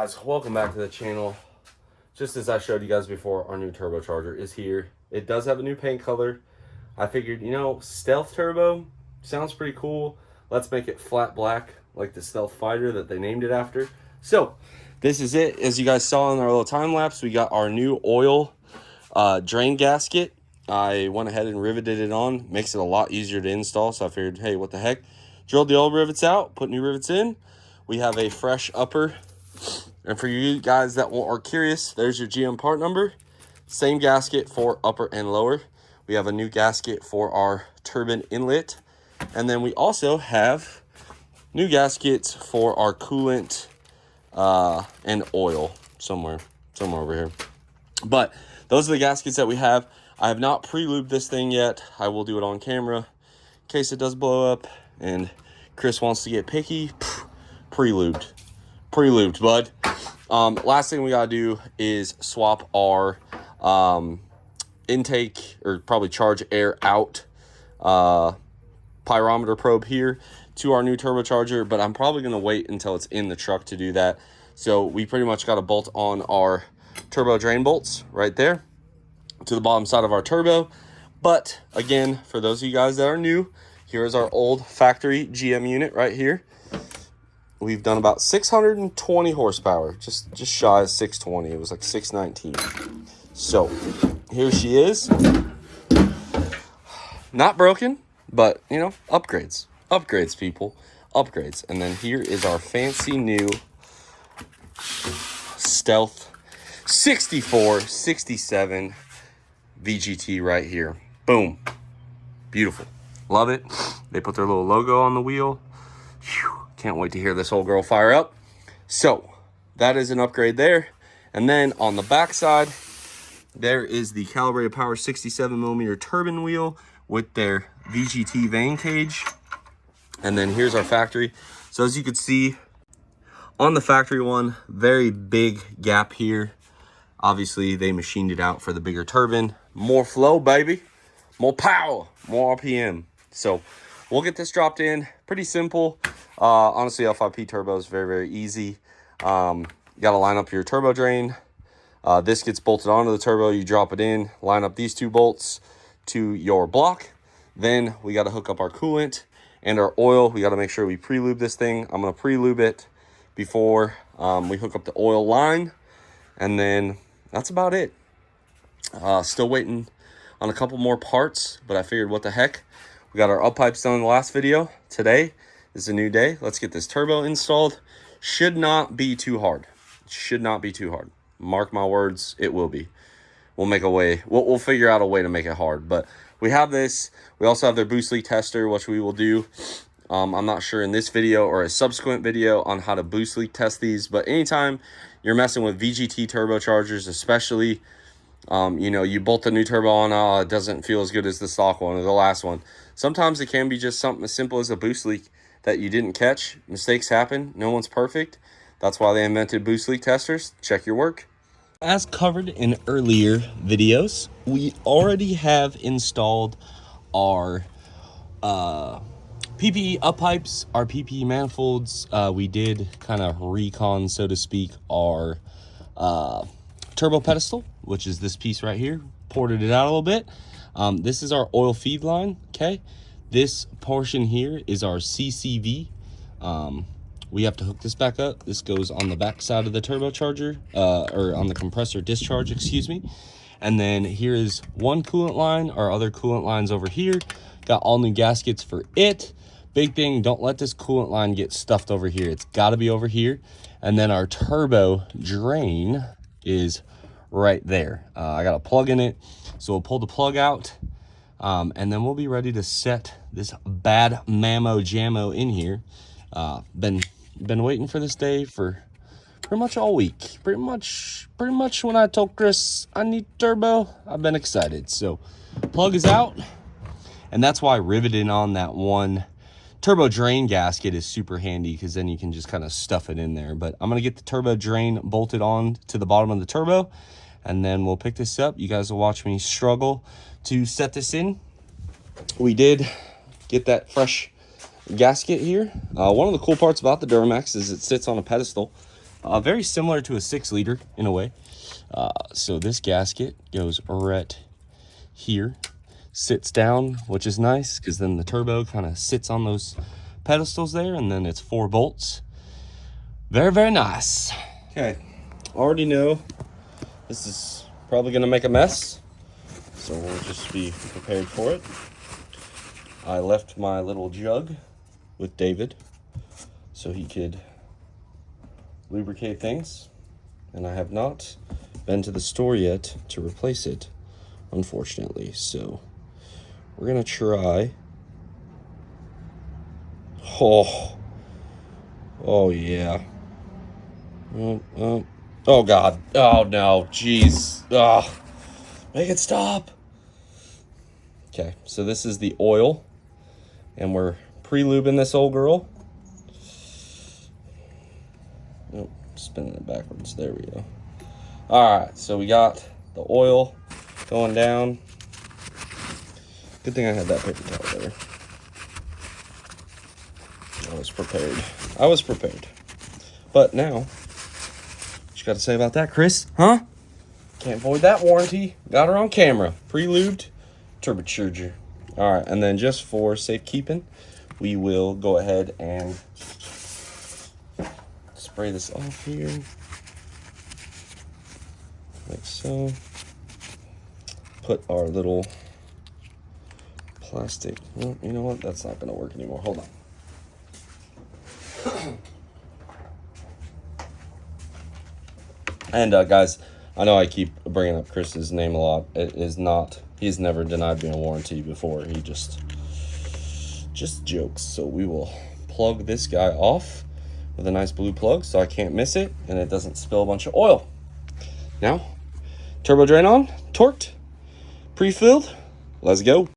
guys, welcome back to the channel. Just as I showed you guys before, our new turbocharger is here. It does have a new paint color. I figured, you know, stealth turbo sounds pretty cool. Let's make it flat black like the stealth fighter that they named it after. So this is it. As you guys saw in our little time lapse, we got our new oil drain gasket. I went ahead and riveted it on. Makes it a lot easier to install, so I figured, hey, what the heck. Drilled the old rivets out, put new rivets in. We have a fresh upper. And for you guys that are curious, there's your GM part number. Same gasket for upper and lower. We have a new gasket for our turbine inlet. And then we also have new gaskets for our coolant and oil somewhere over here. But those are the gaskets that we have. I have not pre-lubed this thing yet. I will do it on camera in case it does blow up and Chris wants to get picky. Pre-lubed, bud. Last thing we gotta do is swap our intake, or probably charge air out pyrometer probe here to our new turbocharger, but I'm probably gonna wait until it's in the truck to do that. So we pretty much got to bolt on our turbo drain bolts right there to the bottom side of our turbo. But again, for those of you guys that are new, here is our old factory GM unit right here. We've done about 620 horsepower, just shy of 620. It was like 619. So here she is. Not broken, but you know, upgrades, people, upgrades. And then here is our fancy new Stealth 6467 VGT right here. Boom, beautiful, love it. They put their little logo on the wheel. Whew. Can't wait to hear this old girl fire up. So that is an upgrade there. And then on the back side, there is the Calibrated Power 67mm turbine wheel with their VGT vane cage. And then here's our factory. So as you can see on the factory one, very big gap here. Obviously they machined it out for the bigger turbine. More flow, baby. More power, more RPM. So we'll get this dropped in. Pretty simple. Honestly, L5P turbo is very, very easy. You got to line up your turbo drain. This gets bolted onto the turbo. You drop it in, line up these two bolts to your block. Then we got to hook up our coolant and our oil. We got to make sure we pre-lube this thing. I'm going to pre-lube it before we hook up the oil line. And then that's about it. Still waiting on a couple more parts, but I figured, what the heck. We got our up pipes done in the last video. Today is a new day. Let's get this turbo installed. Should not be too hard. Should not be too hard. Mark my words, it will be. We'll make a way. We'll figure out a way to make it hard. But we have this. We also have their boost leak tester, which we will do. I'm not sure in this video or a subsequent video on how to boost leak test these. But anytime you're messing with VGT turbochargers, especially, you know, you bolt the new turbo on, it doesn't feel as good as the stock one or the last one. Sometimes it can be just something as simple as a boost leak that you didn't catch. Mistakes happen. No one's perfect. That's why they invented boost leak testers. Check your work. As covered in earlier videos, we already have installed our PPE up pipes, our PPE manifolds. We did kind of recon, so to speak, our turbo pedestal, which is this piece right here. Ported it out a little bit. This is our oil feed line, okay? This portion here is our CCV. We have to hook this back up. This goes on the back side of the turbocharger, or on the compressor discharge, excuse me. And then here is one coolant line. Our other coolant lines over here. Got all new gaskets for it. Big thing, don't let this coolant line get stuffed over here. It's gotta be over here. And then our turbo drain is right there. I got a plug in it, so we'll pull the plug out, and then we'll be ready to set this bad mammo jammo in here. Been waiting for this day for pretty much all week. Pretty much when I told Chris I need turbo, I've been excited. So plug is out, and that's why riveting on that one turbo drain gasket is super handy, because then you can just kind of stuff it in there. But I'm gonna get the turbo drain bolted on to the bottom of the turbo, and then we'll pick this up. You guys will watch me struggle to set this in. We did get that fresh gasket here. One of the cool parts about the Duramax is it sits on a pedestal. very similar to a 6-liter in a way. So this gasket goes right here, sits down, which is nice because then the turbo kind of sits on those pedestals there, and then it's 4 bolts. Very, very nice. Okay, already know this is probably gonna make a mess, so we'll just be prepared for it. I left my little jug with David so he could lubricate things, and I have not been to the store yet to replace it, unfortunately. So we're gonna try. Oh yeah. Oh God. Oh no. Jeez. Make it stop. Okay, so this is the oil, and we're pre-lubing this old girl. Nope, spinning it backwards. There we go. All right, so we got the oil going down. Good thing I had that paper towel there. I was prepared. But now, what you got to say about that, Chris? Huh? Can't void that warranty. Got her on camera. Pre-lubed turbocharger. All right, and then just for safekeeping, we will go ahead and spray this off here, like so. Put our little plastic. Well, you know what? That's not going to work anymore. Hold on. And guys, I know I keep bringing up Chris's name a lot. It is not. He's never denied me a warranty before. He just jokes. So we will plug this guy off with a nice blue plug so I can't miss it and it doesn't spill a bunch of oil. Now, turbo drain on, torqued, pre-filled. Let's go.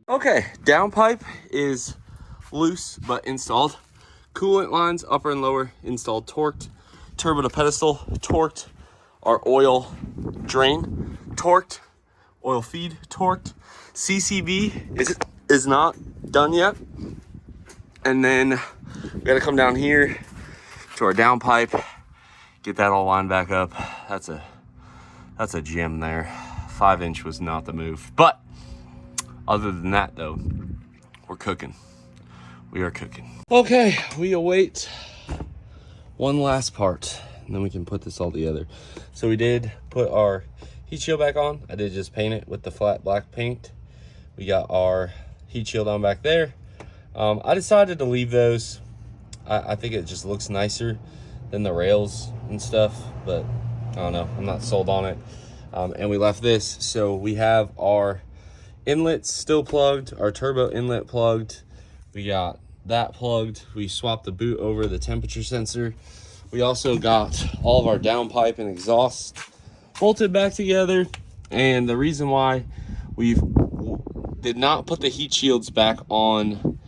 Okay, downpipe is loose but installed. Coolant lines, upper and lower, installed, torqued. Turbo to pedestal, torqued. Our oil drain, torqued. Oil feed, torqued. CCV is not done yet. And then we gotta come down here to our downpipe, get that all lined back up. That's a gem there. 5-inch was not the move. But other than that though, we're cooking. We are cooking. Okay, we await one last part, and then we can put this all together. So we did put our heat shield back on. I did just paint it with the flat black paint. We got our heat shield on back there. I decided to leave those. I think it just looks nicer than the rails and stuff, but I don't know, I'm not sold on it. And we left this, so we have our inlets still plugged, our turbo inlet plugged. We got that plugged. We swapped the boot over, the temperature sensor. We also got all of our downpipe and exhaust bolted back together. And the reason why we did not put the heat shields back on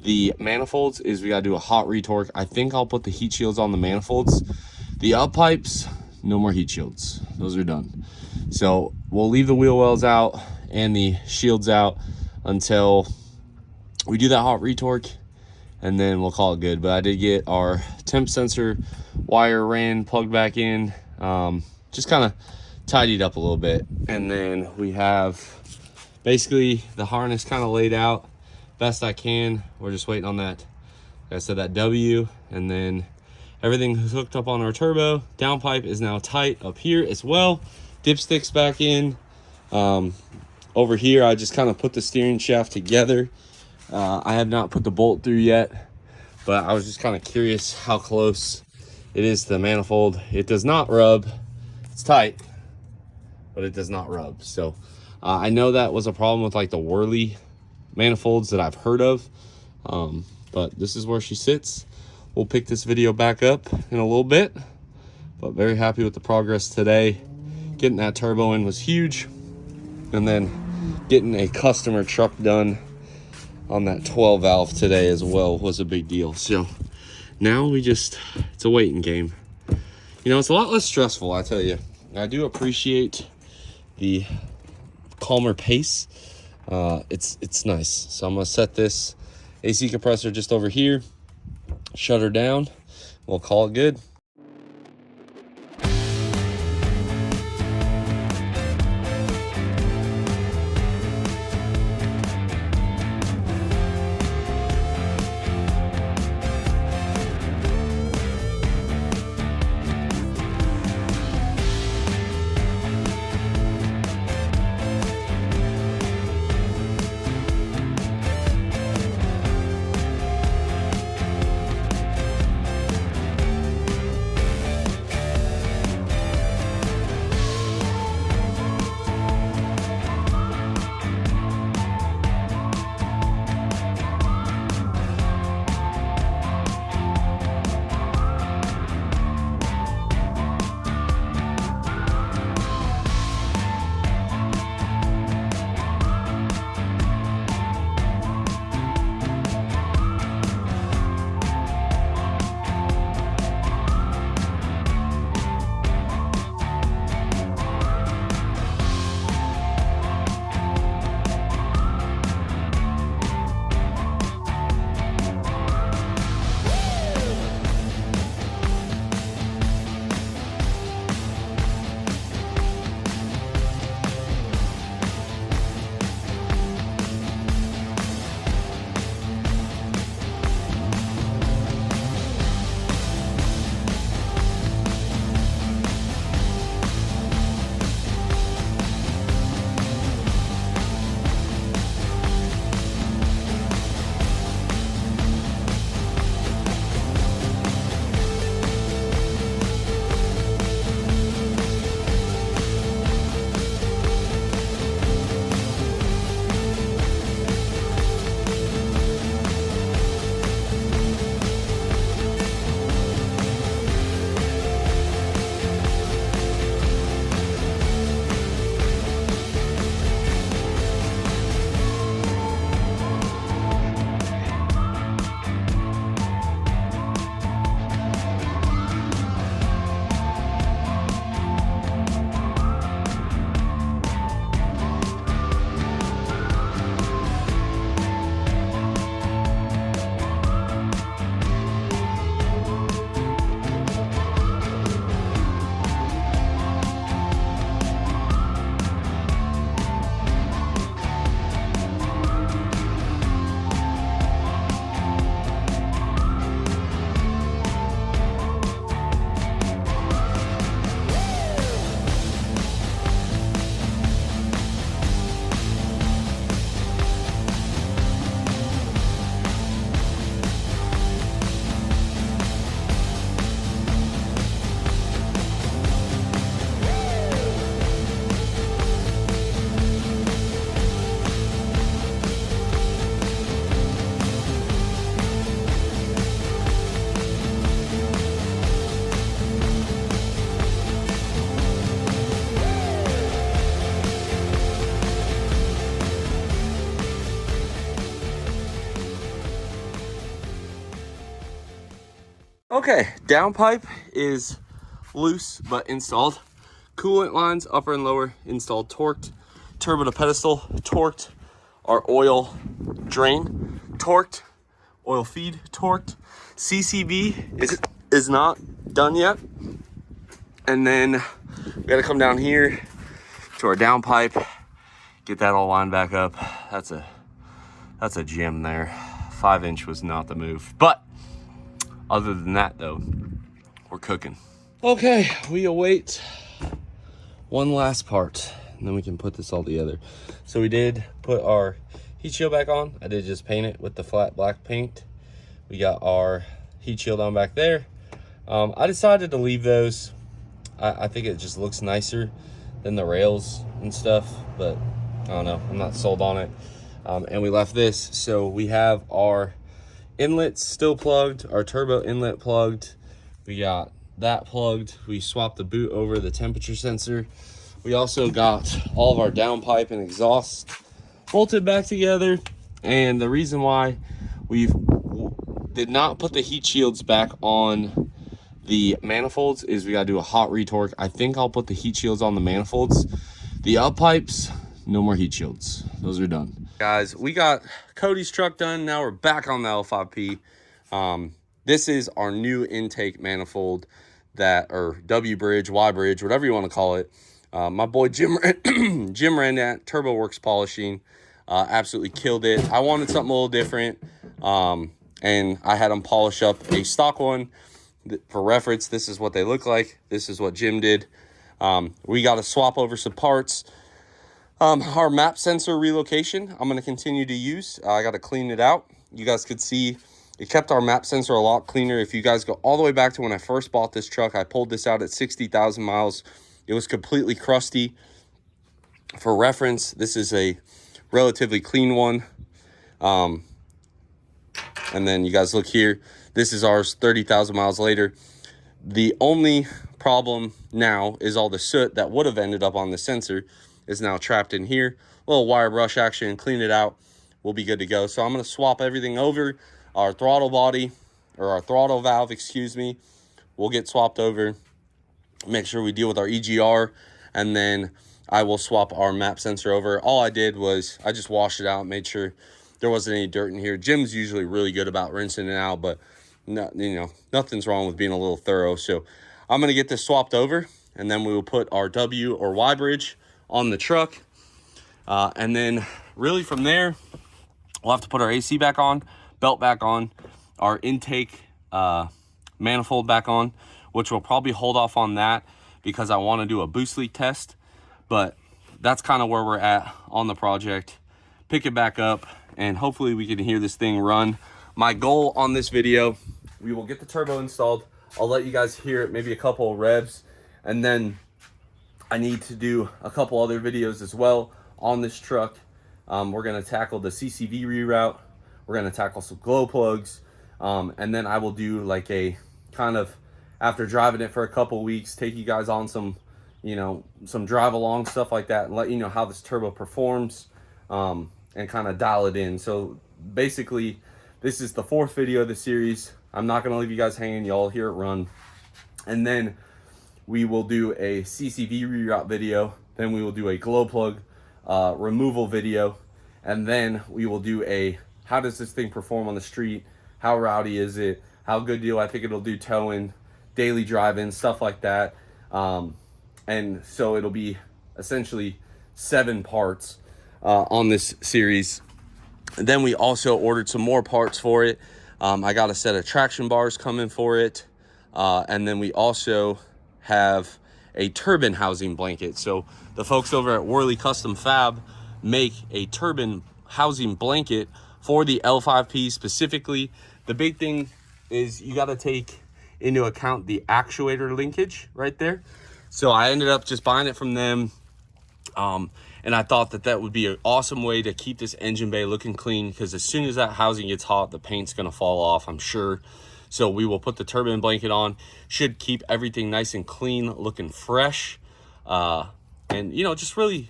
the manifolds is we gotta do a hot retorque. I think I'll put the heat shields on the manifolds. The up pipes, no more heat shields. Those are done. So we'll leave the wheel wells out and the shields out until we do that hot retorque, and then we'll call it good. But I did get our temp sensor wire ran plugged back in, just kind of tidied up a little bit. And then we have basically the harness kind of laid out best I can. We're just waiting on that, like I said, that W, and then everything hooked up on our turbo. Downpipe is now tight up here as well. Dipsticks back in. Over here, I just kind of put the steering shaft together. I have not put the bolt through yet, but I was just kind of curious how close it is to the manifold. It does not rub. It's tight, but it does not rub. So I know that was a problem with like the Whirly manifolds that I've heard of, but this is where she sits. We'll pick this video back up in a little bit, but very happy with the progress today. Getting that turbo in was huge, and then getting a customer truck done on that 12 valve today as well was a big deal. So now it's a waiting game. You know, it's a lot less stressful, I tell you. I do appreciate the calmer pace. It's nice. So I'm gonna set this AC compressor just over here, shut her down, we'll call it good. Okay, downpipe is loose but installed. Coolant lines, upper and lower, installed, torqued. Turbo to pedestal, torqued. Our oil drain, torqued. Oil feed, torqued. CCV is not done yet. And then we gotta come down here to our downpipe, get that all lined back up. That's a gem there. 5-inch was not the move. But other than that though, we're cooking. Okay, we await one last part and then we can put this all together. So we did put our heat shield back on. I did just paint it with the flat black paint. We got our heat shield on back there. I decided to leave those. I think it just looks nicer than the rails and stuff, but I don't know, I'm not sold on it. And we left this. So we have our inlets still plugged, our turbo inlet plugged. We got that plugged. We swapped the boot over, the temperature sensor. We also got all of our downpipe and exhaust bolted back together. And the reason why we did not put the heat shields back on the manifolds is we gotta do a hot retorque. I think I'll put the heat shields on the manifolds. The up pipes, no more heat shields. Those are done. Guys, we got Cody's truck done. Now we're back on the L5P. This is our new intake manifold or W bridge, Y bridge, whatever you want to call it. My boy Jim ran that Turbo Works polishing. Absolutely killed it. I wanted something a little different. And I had him polish up a stock one. For reference, this is what they look like. This is what Jim did. We got to swap over some parts. Our map sensor relocation, I'm going to continue to use. I got to clean it out. You guys could see it kept our map sensor a lot cleaner. If you guys go all the way back to when I first bought this truck, I pulled this out at 60,000 miles. It was completely crusty. For reference, this is a relatively clean one. And then you guys look here. This is ours 30,000 miles later. The only problem now is all the soot that would have ended up on the sensor is now trapped in here. A little wire brush action, clean it out. We'll be good to go. So I'm going to swap everything over. Our throttle body, or our throttle valve, excuse me, will get swapped over. Make sure we deal with our EGR. And then I will swap our map sensor over. All I did was I just washed it out, made sure there wasn't any dirt in here. Jim's usually really good about rinsing it out, but no, you know, nothing's wrong with being a little thorough. So I'm going to get this swapped over, and then we will put our W or Y bridge on the truck. And then really from there, we'll have to put our AC back on, belt back on, our intake manifold back on, which we'll probably hold off on that because I want to do a boost leak test. But that's kind of where we're at on the project. Pick it back up, and hopefully we can hear this thing run. My goal on this video, we will get the turbo installed. I'll let you guys hear it, maybe a couple of revs, and then I need to do a couple other videos as well on this truck. We're gonna tackle the CCV reroute. We're gonna tackle some glow plugs, and then I will do like a kind of, after driving it for a couple of weeks, take you guys on some, you know, some drive along stuff like that, and let you know how this turbo performs, and kind of dial it in. So basically, this is the 4th video of the series. I'm not gonna leave you guys hanging. Y'all hear it run. And then we will do a CCV reroute video. Then we will do a glow plug removal video. And then we will do a, how does this thing perform on the street? How rowdy is it? How good do I think it'll do towing, daily driving, stuff like that. And so it'll be essentially 7 parts on this series. And then we also ordered some more parts for it. I got a set of traction bars coming for it. And then we also have a turbine housing blanket. So the folks over at Worley Custom Fab make a turbine housing blanket for the L5P specifically. The big thing is you got to take into account the actuator linkage right there. So I ended up just buying it from them. And I thought that that would be an awesome way to keep this engine bay looking clean, because as soon as that housing gets hot, the paint's going to fall off, I'm sure. So we will put the turbine blanket on. Should keep everything nice and clean, looking fresh. And, you know, just really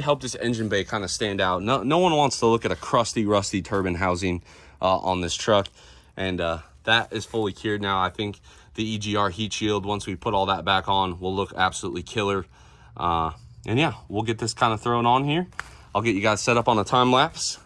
help this engine bay kind of stand out. No one wants to look at a crusty, rusty turbine housing on this truck. And that is fully cured now. I think the EGR heat shield, once we put all that back on, will look absolutely killer. And yeah, we'll get this kind of thrown on here. I'll get you guys set up on a time lapse.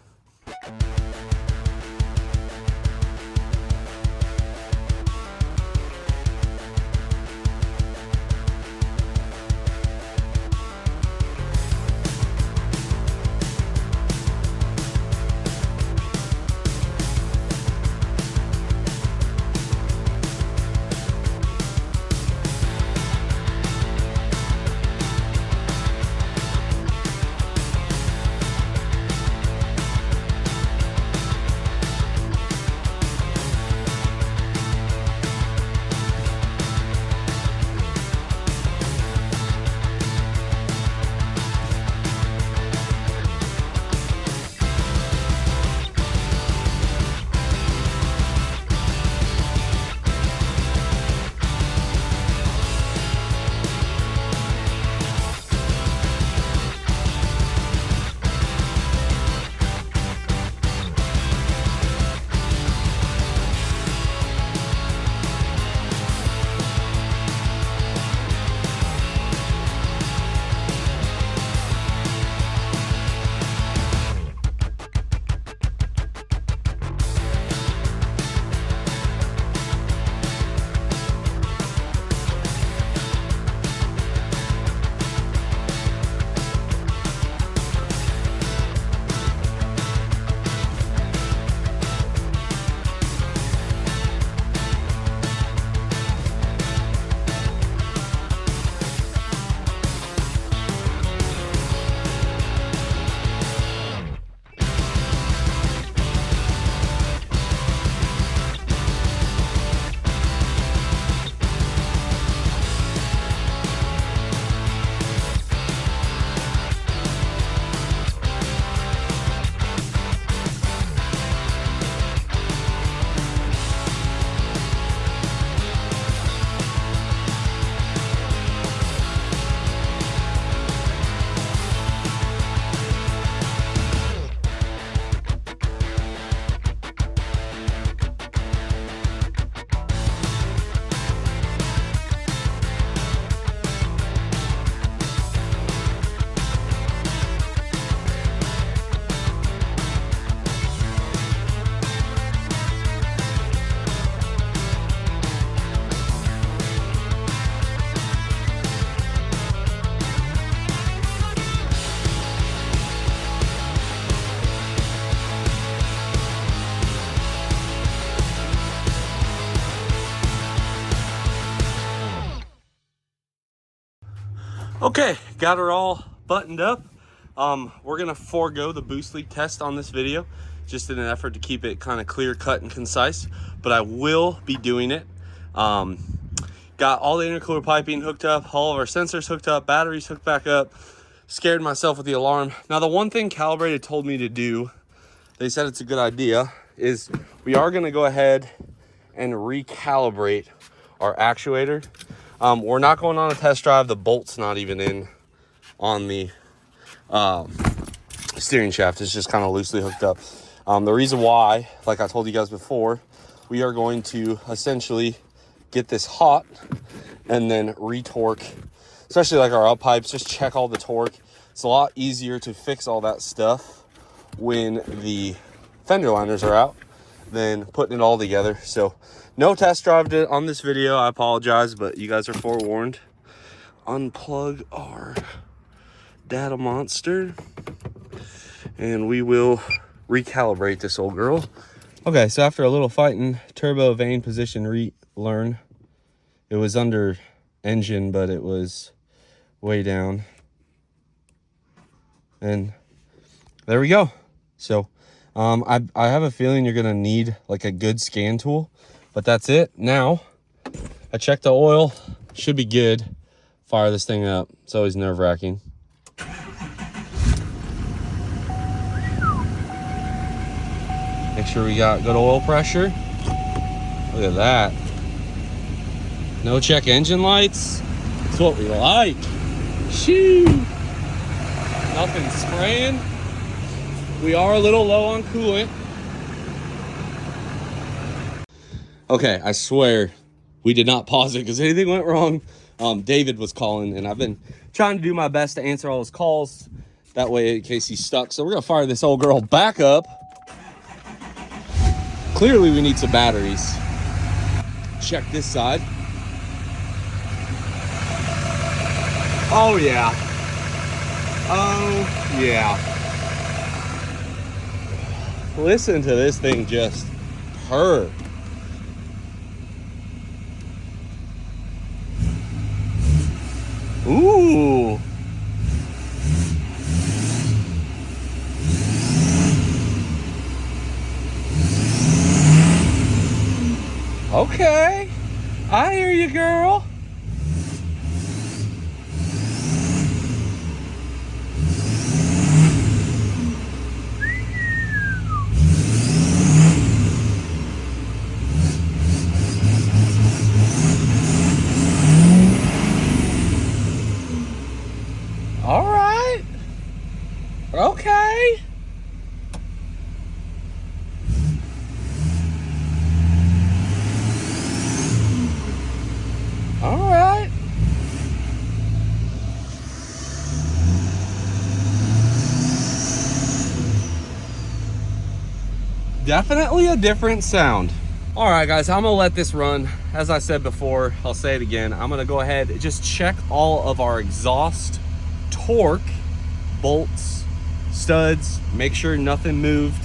Okay, got her all buttoned up. We're gonna forego the boost leak test on this video, just in an effort to keep it kind of clear, cut, and concise, but I will be doing it. Got all the intercooler piping hooked up, all of our sensors hooked up, batteries hooked back up, scared myself with the alarm. Now, the one thing Calibrated told me to do, they said it's a good idea, is we are gonna go ahead and recalibrate our actuator. We're not going on a test drive. The bolt's not even in on the steering shaft. It's just kind of loosely hooked up. The reason why, like I told you guys before, we are going to essentially get this hot and then retorque, especially like our up pipes, just check all the torque. It's a lot easier to fix all that stuff when the fender liners are out than putting it all together. So no test drive on this video. I apologize, but you guys are forewarned. Unplug our data monster and we will recalibrate this old girl. Okay, so after a little fighting, turbo vane position relearn. It was under engine, but it was way down. And there we go. So I have a feeling you're gonna need like a good scan tool, but that's it. Now I checked the oil, should be good. Fire this thing up. It's always nerve-wracking. Make sure we got good oil pressure. Look at that. No check engine lights. That's what we like. Shoo! Nothing spraying. We are a little low on coolant. Okay, I swear we did not pause it because anything went wrong. David was calling, and I've been trying to do my best to answer all his calls. That way, in case he's stuck. So we're gonna fire this old girl back up. Clearly, we need some batteries. Check this side. Oh, yeah. Oh, yeah. Listen to this thing just purr. Ooh. Okay. I hear you, girl. All right. Okay. All right. Definitely a different sound. All right, guys, I'm gonna let this run. As I said before, I'll say it again. I'm gonna go ahead and just check all of our exhaust, torque, bolts, studs, make sure nothing moved,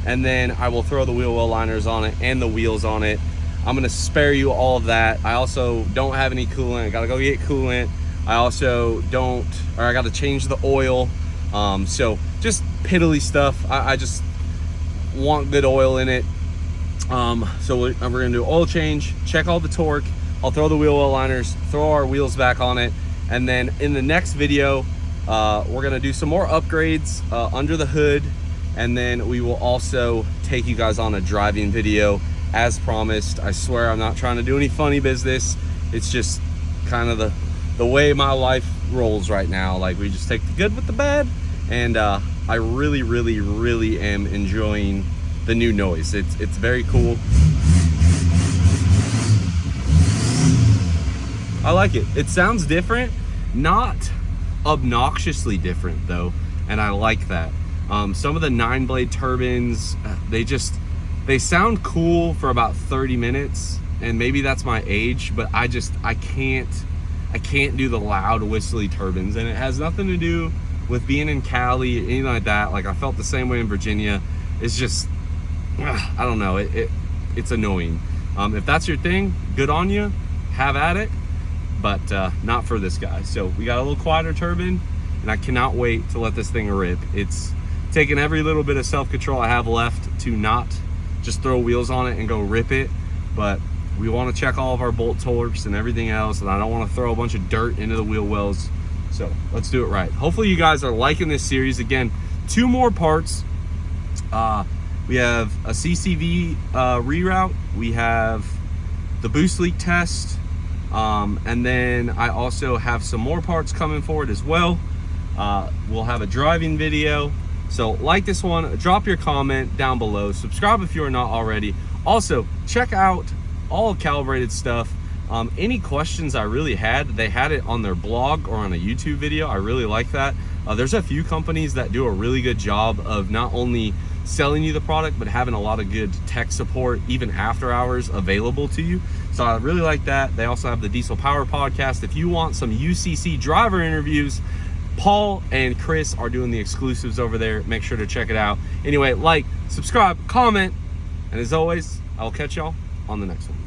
and then I will throw the wheel well liners on it and the wheels on it. I'm gonna spare you all of that. I also don't have any coolant. I gotta go get coolant. I also I gotta change the oil. So just piddly stuff. I just want good oil in it. So we're gonna do oil change, check all the torque. I'll throw the wheel well liners, throw our wheels back on it, and then in the next video, we're gonna do some more upgrades under the hood, and then we will also take you guys on a driving video as promised. I swear I'm not trying to do any funny business. It's just kind of the way my life rolls right now. Like, we just take the good with the bad, and I really, really, really am enjoying the new noise. It's very cool. I like it. It sounds different, not obnoxiously different though, and I like that. Some of the 9-blade turbines, they sound cool for about 30 minutes, and maybe that's my age, but I can't do the loud whistly turbines, and it has nothing to do with being in Cali or anything like that. Like, I felt the same way in Virginia. It's just, I don't know, it's annoying. If that's your thing, good on you, have at it, but not for this guy. So we got a little quieter turbine, and I cannot wait to let this thing rip. It's taking every little bit of self-control I have left to not just throw wheels on it and go rip it, but we want to check all of our bolt torques and everything else, and I don't want to throw a bunch of dirt into the wheel wells. So let's do it right. Hopefully you guys are liking this series. Again, 2 more parts. We have a CCV reroute, we have the boost leak test, and then I also have some more parts coming forward as well. We'll have a driving video. So like this one, drop your comment down below, subscribe if you are not already. Also, check out all Calibrated stuff. Any questions I really had, they had it on their blog or on a YouTube video. I really like that. There's a few companies that do a really good job of not only selling you the product, but having a lot of good tech support, even after hours, available to you. So I really like that. They also have the Diesel Power podcast. If you want some UCC driver interviews, Paul and Chris are doing the exclusives over there. Make sure to check it out. Anyway, like, subscribe, comment, and as always, I'll catch y'all on the next one.